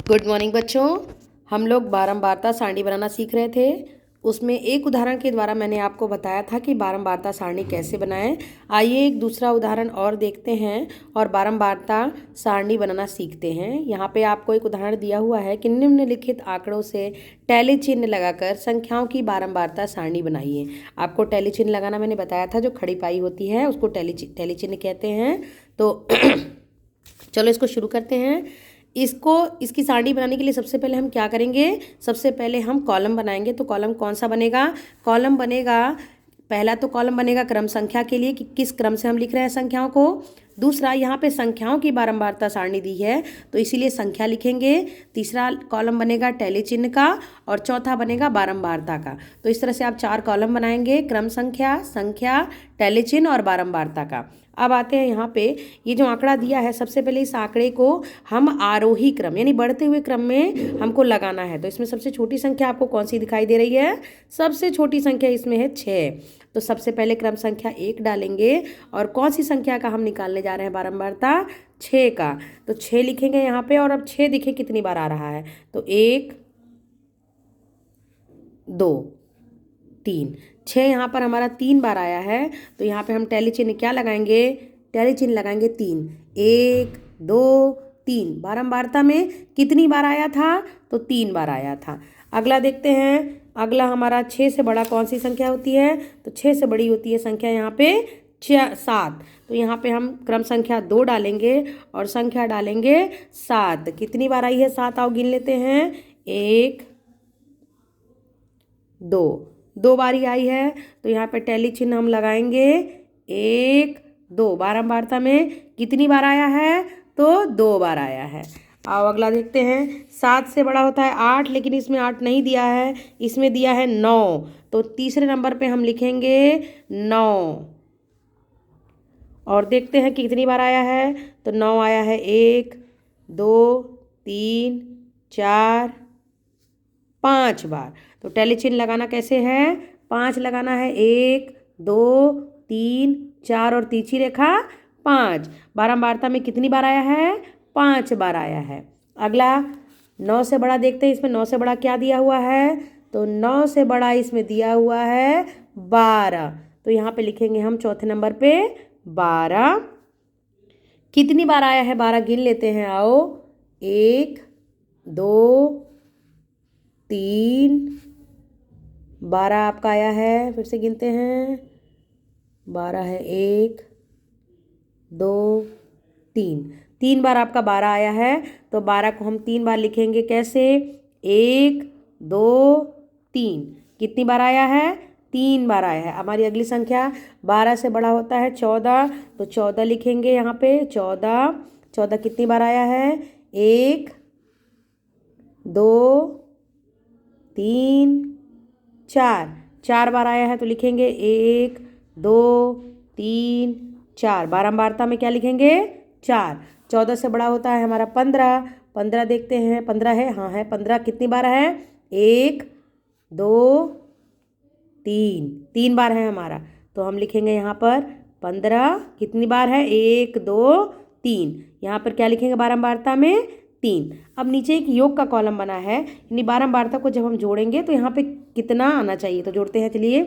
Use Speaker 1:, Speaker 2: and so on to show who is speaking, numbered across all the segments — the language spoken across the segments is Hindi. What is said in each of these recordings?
Speaker 1: गुड मॉर्निंग बच्चों। हम लोग बारंबारता सारणी बनाना सीख रहे थे। उसमें एक उदाहरण के द्वारा मैंने आपको बताया था कि बारंबारता सारणी कैसे बनाएं। आइए एक दूसरा उदाहरण और देखते हैं और बारंबारता सारणी बनाना सीखते हैं। यहाँ पे आपको एक उदाहरण दिया हुआ है कि निम्नलिखित आंकड़ों से टैली चिन्ह लगाकर संख्याओं की बारंबारता सारणी बनाइए। आपको टैली चिन्ह लगाना मैंने बताया था, जो खड़ी पाई होती है उसको टैली चिन्ह कहते हैं। तो चलो इसको शुरू करते हैं। इसकी सारणी बनाने के लिए सबसे पहले हम क्या करेंगे, सबसे पहले हम कॉलम बनाएंगे। तो कॉलम कौन सा बनेगा? कॉलम बनेगा, पहला तो कॉलम बनेगा क्रम संख्या के लिए कि किस क्रम से हम लिख रहे हैं संख्याओं को। दूसरा, यहाँ पे संख्याओं की बारंबारता सारणी दी है तो इसीलिए संख्या लिखेंगे। तीसरा कॉलम बनेगा टैली चिन्ह का और चौथा बनेगा बारंबारता का। तो इस तरह से आप 4 कॉलम बनाएंगे, क्रम संख्या, संख्या, टैली चिन्ह और बारंबारता का। अब आते हैं यहाँ पे, ये जो आंकड़ा दिया है, सबसे पहले इस आंकड़े को हम आरोही क्रम यानी बढ़ते हुए क्रम में हमको लगाना है। तो इसमें सबसे छोटी संख्या आपको कौन सी दिखाई दे रही है? सबसे छोटी संख्या इसमें है 6। तो सबसे पहले क्रम संख्या 1 डालेंगे और कौन सी संख्या का हम निकालने जा रहे हैं बारंबारता? 6 का। तो 6 लिखेंगे यहाँ पे और अब 6 दिखे कितनी बार आ रहा है। तो 1 2 3, 6 यहाँ पर हमारा 3 बार आया है। तो यहाँ पे हम टैली चिन्ह क्या लगाएंगे? टैली चिन्ह लगाएंगे 3। 1 2 3 बारंबारता में कितनी बार आया था? तो 3 बार आया था। अगला देखते हैं। अगला हमारा 6 से बड़ा कौन सी संख्या होती है? तो 6 से बड़ी होती है संख्या यहाँ पे 7। तो यहाँ पे हम क्रम संख्या 2 डालेंगे और संख्या डालेंगे 7। कितनी बार आई है 7? आओ गिन लेते हैं। 1 2 बारी आई है। तो यहाँ पे टैली चिन्ह हम लगाएंगे 1 2। बारंबारता में कितनी बार आया है? तो 2 बार आया है। आओ अगला देखते हैं। 7 से बड़ा होता है 8, लेकिन इसमें 8 नहीं दिया है, इसमें दिया है 9। तो तीसरे नंबर पे हम लिखेंगे 9 और देखते हैं कि कितनी बार आया है। तो 9 आया है 1 2 3 4 5 बार। तो टैली चिन्ह लगाना कैसे है? 5 लगाना है। 1 2 3 4 और तिरछी रेखा 5। बारंबारता में कितनी बार आया है? 5 बार आया है। अगला 9 से बड़ा देखते हैं। इसमें 9 से बड़ा क्या दिया हुआ है? तो 9 से बड़ा इसमें दिया हुआ है 12। तो यहाँ पे लिखेंगे हम चौथे नंबर पे 12। कितनी बार आया है 12 गिन लेते हैं। आओ 1 2 3 12 आपका आया है। फिर से गिनते हैं। 12 है 1 2 3 बार आपका 12 आया है। तो 12 को हम 3 बार लिखेंगे। कैसे? 1 2 3। कितनी बार आया है? 3 बार आया है। हमारी अगली संख्या 12 से बड़ा होता है 14। तो 14 लिखेंगे यहाँ पे। 14 कितनी बार आया है? 1 2 3 4 बार आया है। तो लिखेंगे 1 2 3 4। बारंबारता में क्या लिखेंगे? 4। 14 से बड़ा होता है हमारा 15 देखते हैं। 15 है? हाँ है 15। कितनी बार है? 1 2 3 बार है हमारा। तो हम लिखेंगे यहाँ पर 15 कितनी बार है? 1 2 3। यहाँ पर क्या लिखेंगे बारंबारता में? 3। अब नीचे एक योग का कॉलम बना है, यानी बारंबारता को जब हम जोड़ेंगे तो यहाँ पे कितना आना चाहिए। तो जोड़ते हैं, चलिए।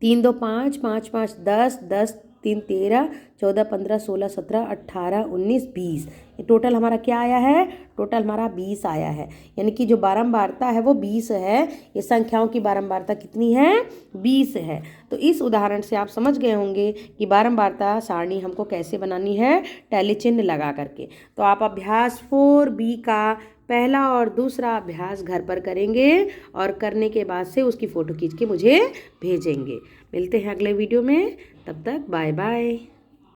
Speaker 1: 3 2 5 5 5 10 10 3 13 14 15 16 17 18 19 20। ये टोटल हमारा क्या आया है? टोटल हमारा 20 आया है। यानी कि जो बारंबारता है वो 20 है। ये संख्याओं की बारंबारता कितनी है? 20 है। तो इस उदाहरण से आप समझ गए होंगे कि बारंबारता सारणी हमको कैसे बनानी है, टैली चिन्ह लगा करके। तो आप अभ्यास 4B का पहला और दूसरा अभ्यास घर पर करेंगे और करने के बाद से उसकी फ़ोटो खींच के मुझे भेजेंगे। मिलते हैं अगले वीडियो में। तब तक बाय बाय।